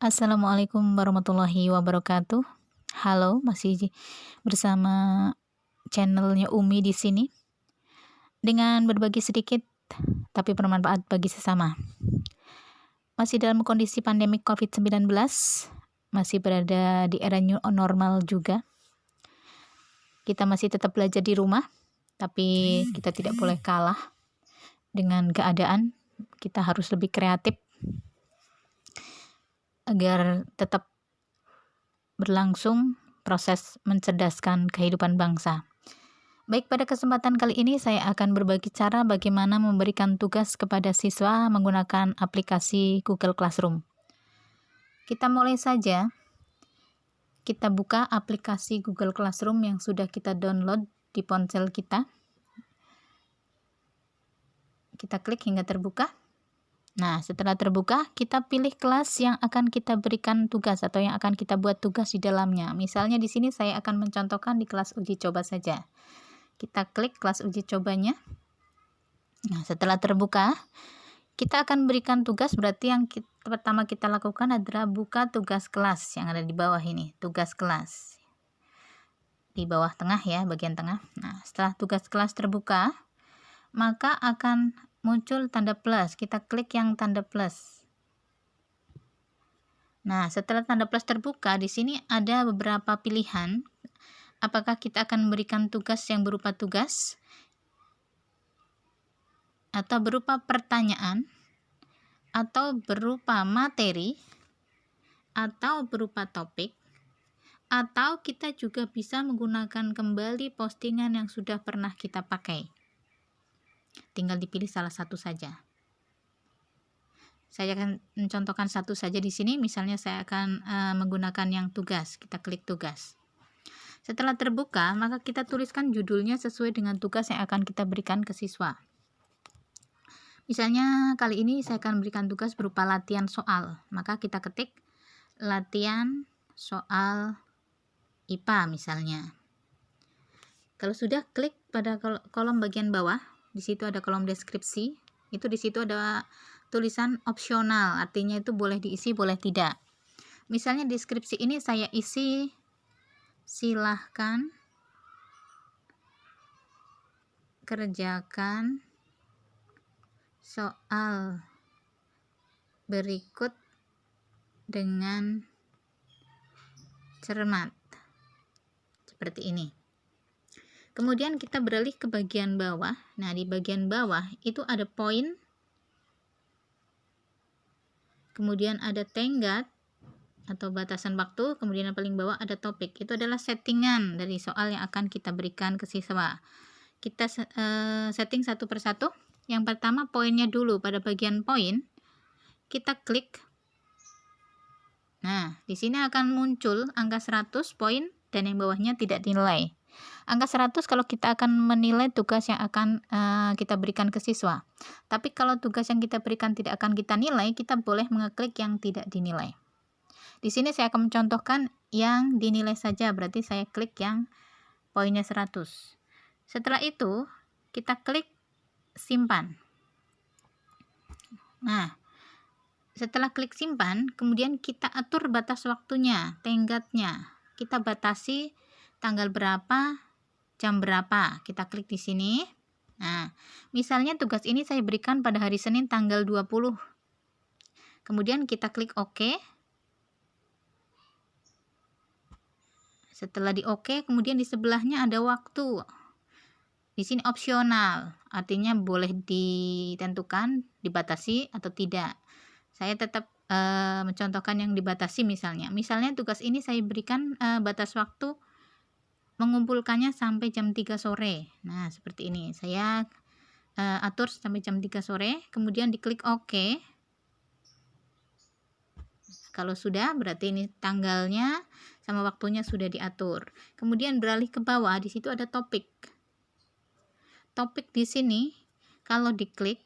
Assalamualaikum warahmatullahi wabarakatuh. Halo, masih bersama channelnya Umi di sini dengan berbagi sedikit tapi bermanfaat bagi sesama. Masih dalam kondisi pandemi COVID-19, masih berada di era new normal juga. Kita masih tetap belajar di rumah, tapi kita tidak boleh kalah dengan keadaan. Kita harus lebih kreatif agar tetap berlangsung proses mencerdaskan kehidupan bangsa. Baik, pada kesempatan kali ini saya akan berbagi cara bagaimana memberikan tugas kepada siswa menggunakan aplikasi Google Classroom. Kita mulai saja. Kita buka aplikasi Google Classroom yang sudah kita download di ponsel kita. Kita klik hingga terbuka. Nah, setelah terbuka, kita pilih kelas yang akan kita berikan tugas atau yang akan kita buat tugas di dalamnya. Misalnya di sini saya akan mencontohkan di kelas uji coba saja. Kita klik kelas uji cobanya. Nah, setelah terbuka, kita akan berikan tugas, berarti yang pertama kita lakukan adalah buka tugas kelas yang ada di bawah ini, tugas kelas. Di bawah tengah ya, bagian tengah. Nah, setelah tugas kelas terbuka, maka akan muncul tanda plus. Kita klik yang tanda plus. Nah, setelah tanda plus terbuka, di sini ada beberapa pilihan. Apakah kita akan memberikan tugas yang berupa tugas atau berupa pertanyaan atau berupa materi atau berupa topik, atau kita juga bisa menggunakan kembali postingan yang sudah pernah kita pakai. Tinggal dipilih salah satu saja. Saya akan mencontohkan satu saja di sini. Misalnya saya akan menggunakan yang tugas. Kita klik tugas. Setelah terbuka, maka kita tuliskan judulnya sesuai dengan tugas yang akan kita berikan ke siswa. Misalnya kali ini saya akan berikan tugas berupa latihan soal. Maka kita ketik latihan soal IPA misalnya. Kalau sudah, klik pada kolom bagian bawah. Di situ ada kolom deskripsi. Itu di situ ada tulisan opsional, artinya itu boleh diisi, boleh tidak. Misalnya deskripsi ini saya isi silahkan kerjakan soal berikut dengan cermat. Seperti ini. Kemudian kita beralih ke bagian bawah. Nah, di bagian bawah itu ada poin. Kemudian ada tenggat atau batasan waktu. Kemudian yang paling bawah ada topik. Itu adalah settingan dari soal yang akan kita berikan ke siswa. Kita setting satu persatu. Yang pertama poinnya dulu. Pada bagian poin, kita klik. Nah, di sini akan muncul angka 100 poin dan yang bawahnya tidak dinilai. Angka 100 kalau kita akan menilai tugas yang akan kita berikan ke siswa. Tapi kalau tugas yang kita berikan tidak akan kita nilai, kita boleh mengeklik yang tidak dinilai. Di sini saya akan mencontohkan yang dinilai saja, berarti saya klik yang poinnya 100. Setelah itu, kita klik simpan. Nah, setelah klik simpan, kemudian kita atur batas waktunya, tenggatnya. Kita batasi tanggal berapa, jam berapa. Kita klik di sini. Nah, misalnya tugas ini saya berikan pada hari Senin tanggal 20. Kemudian kita klik OK. Setelah di OK, kemudian di sebelahnya ada waktu. Di sini opsional, artinya boleh ditentukan, dibatasi atau tidak. Saya tetap mencontohkan yang dibatasi misalnya. Misalnya tugas ini saya berikan batas waktu mengumpulkannya sampai jam 3 sore. Nah, seperti ini. Saya atur sampai jam 3 sore, kemudian diklik OK. Kalau sudah, berarti ini tanggalnya sama waktunya sudah diatur. Kemudian beralih ke bawah, di situ ada topik. Topik di sini kalau diklik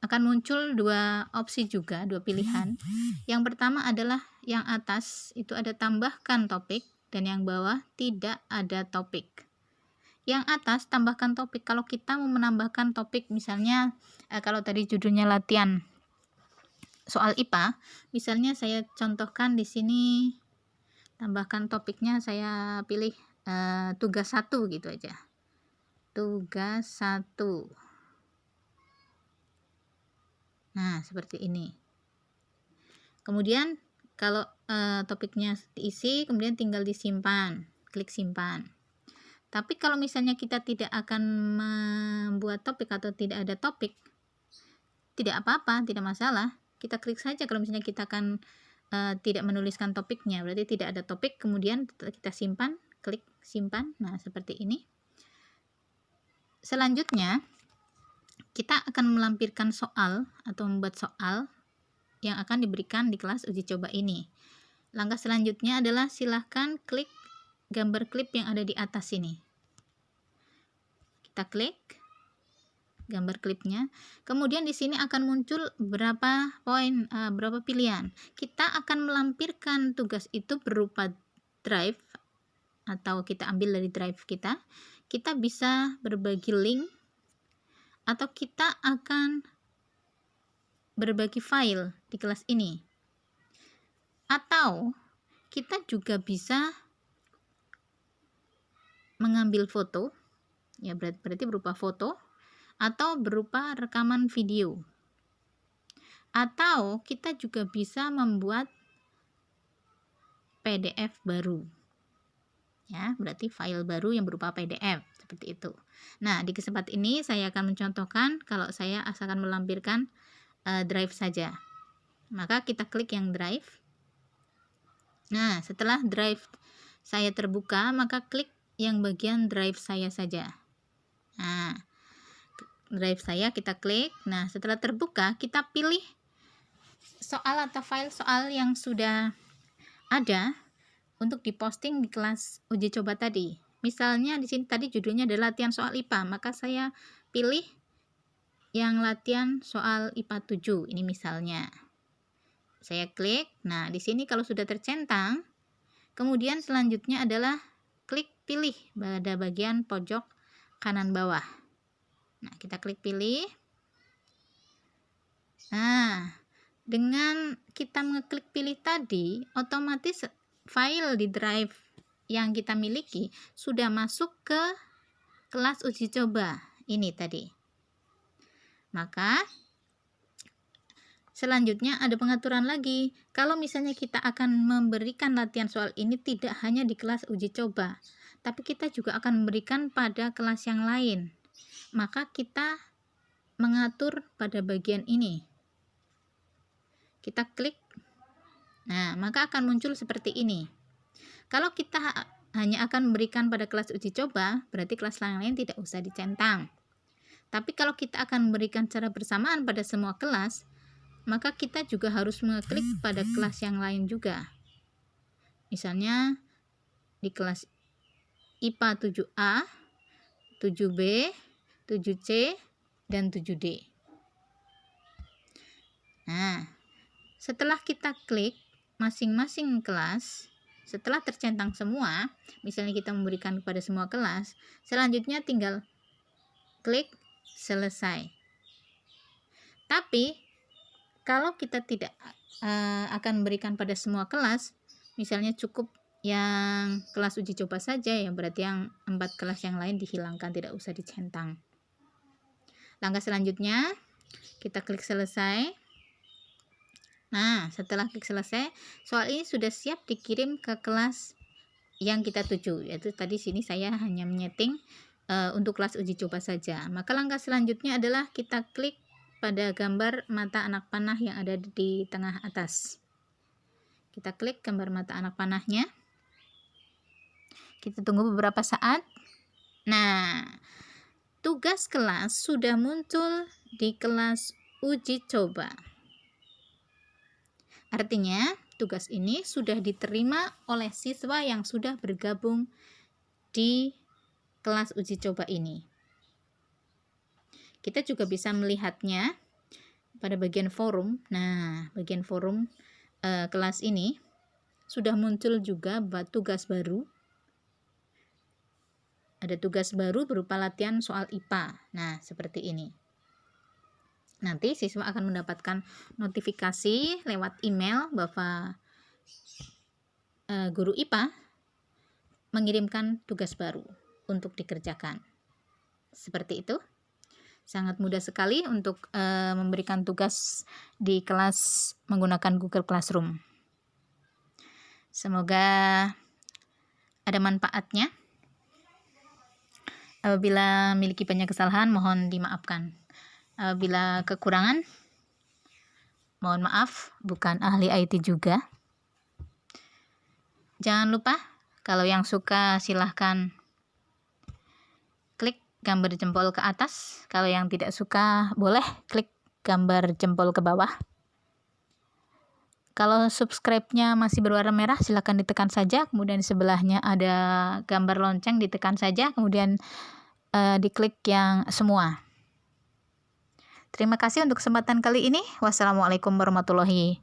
akan muncul dua opsi juga, dua pilihan. Yang pertama adalah yang atas itu ada tambahkan topik dan yang bawah tidak ada topik. Yang atas tambahkan topik, kalau kita mau menambahkan topik misalnya kalau tadi judulnya latihan soal IPA, misalnya saya contohkan di sini, tambahkan topiknya saya pilih tugas 1 gitu aja. Tugas 1. Nah, seperti ini. Kemudian kalau topiknya diisi, kemudian tinggal disimpan, klik simpan. Tapi kalau misalnya kita tidak akan membuat topik atau tidak ada topik, tidak apa-apa, tidak masalah. Kita klik saja kalau misalnya kita akan tidak menuliskan topiknya, berarti tidak ada topik, kemudian kita simpan, klik simpan. Nah, seperti ini. Selanjutnya, kita akan melampirkan soal atau membuat soal yang akan diberikan di kelas uji coba ini. Langkah selanjutnya adalah silahkan klik gambar klip yang ada di atas ini. Kita klik gambar klipnya. Kemudian di sini akan muncul berapa poin, berapa pilihan. Kita akan melampirkan tugas itu berupa drive atau kita ambil dari drive kita. Kita bisa berbagi link atau kita akan berbagi file di kelas ini. Atau kita juga bisa mengambil foto, ya berarti berupa foto, atau berupa rekaman video. Atau kita juga bisa membuat PDF baru. Ya, berarti file baru yang berupa PDF, seperti itu. Nah, di kesempatan ini saya akan mencontohkan kalau saya asalkan melampirkan drive saja. Maka kita klik yang drive. Nah, setelah drive saya terbuka, maka klik yang bagian drive saya saja. Nah, drive saya kita klik. Nah, setelah terbuka, kita pilih soal atau file soal yang sudah ada untuk diposting di kelas uji coba tadi. Misalnya di sini tadi judulnya adalah latihan soal IPA, maka saya pilih yang latihan soal IPA 7. Ini misalnya. Saya klik. Nah, di sini kalau sudah tercentang, kemudian selanjutnya adalah klik pilih pada bagian pojok kanan bawah. Nah, kita klik pilih. Nah, dengan kita mengeklik pilih tadi, otomatis file di drive yang kita miliki sudah masuk ke kelas uji coba ini tadi. Maka selanjutnya ada pengaturan lagi. Kalau misalnya kita akan memberikan latihan soal ini tidak hanya di kelas uji coba, tapi kita juga akan memberikan pada kelas yang lain. Maka kita mengatur pada bagian ini. Kita klik. Nah, maka akan muncul seperti ini. Kalau kita hanya akan memberikan pada kelas uji coba, berarti kelas lain tidak usah dicentang. Tapi kalau kita akan memberikan secara bersamaan pada semua kelas, maka kita juga harus mengeklik pada kelas yang lain juga. Misalnya di kelas IPA 7A, 7B, 7C, dan 7D. Nah, setelah kita klik masing-masing kelas, setelah tercentang semua, misalnya kita memberikan kepada semua kelas, selanjutnya tinggal klik selesai. Tapi kalau kita tidak akan memberikan pada semua kelas, misalnya cukup yang kelas uji coba saja, yang berarti yang 4 kelas yang lain dihilangkan, tidak usah dicentang. Langkah selanjutnya, kita klik selesai. Nah, setelah klik selesai, soal ini sudah siap dikirim ke kelas yang kita tuju. Yaitu tadi sini saya hanya menyeting untuk kelas uji coba saja. Maka langkah selanjutnya adalah kita klik pada gambar mata anak panah yang ada di tengah atas. Kita klik gambar mata anak panahnya. Kita tunggu beberapa saat. Nah, tugas kelas sudah muncul di kelas uji coba. Artinya, tugas ini sudah diterima oleh siswa yang sudah bergabung di kelas uji coba ini. Kita juga bisa melihatnya pada bagian forum. Nah, bagian forum kelas ini sudah muncul juga tugas baru. Ada tugas baru berupa latihan soal IPA. Nah, seperti ini. Nanti siswa akan mendapatkan notifikasi lewat email bahwa guru IPA mengirimkan tugas baru untuk dikerjakan. Seperti itu. Sangat mudah sekali untuk memberikan tugas di kelas menggunakan Google Classroom. Semoga ada manfaatnya. Apabila memiliki banyak kesalahan, mohon dimaafkan. Apabila kekurangan, mohon maaf, bukan ahli IT juga. Jangan lupa, kalau yang suka silahkan klik gambar jempol ke atas. Kalau yang tidak suka, boleh klik gambar jempol ke bawah. Kalau subscribe-nya masih berwarna merah, silahkan ditekan saja. Kemudian di sebelahnya ada gambar lonceng, ditekan saja. Kemudian diklik yang semua. Terima kasih untuk kesempatan kali ini. Wassalamualaikum warahmatullahi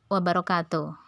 wabarakatuh.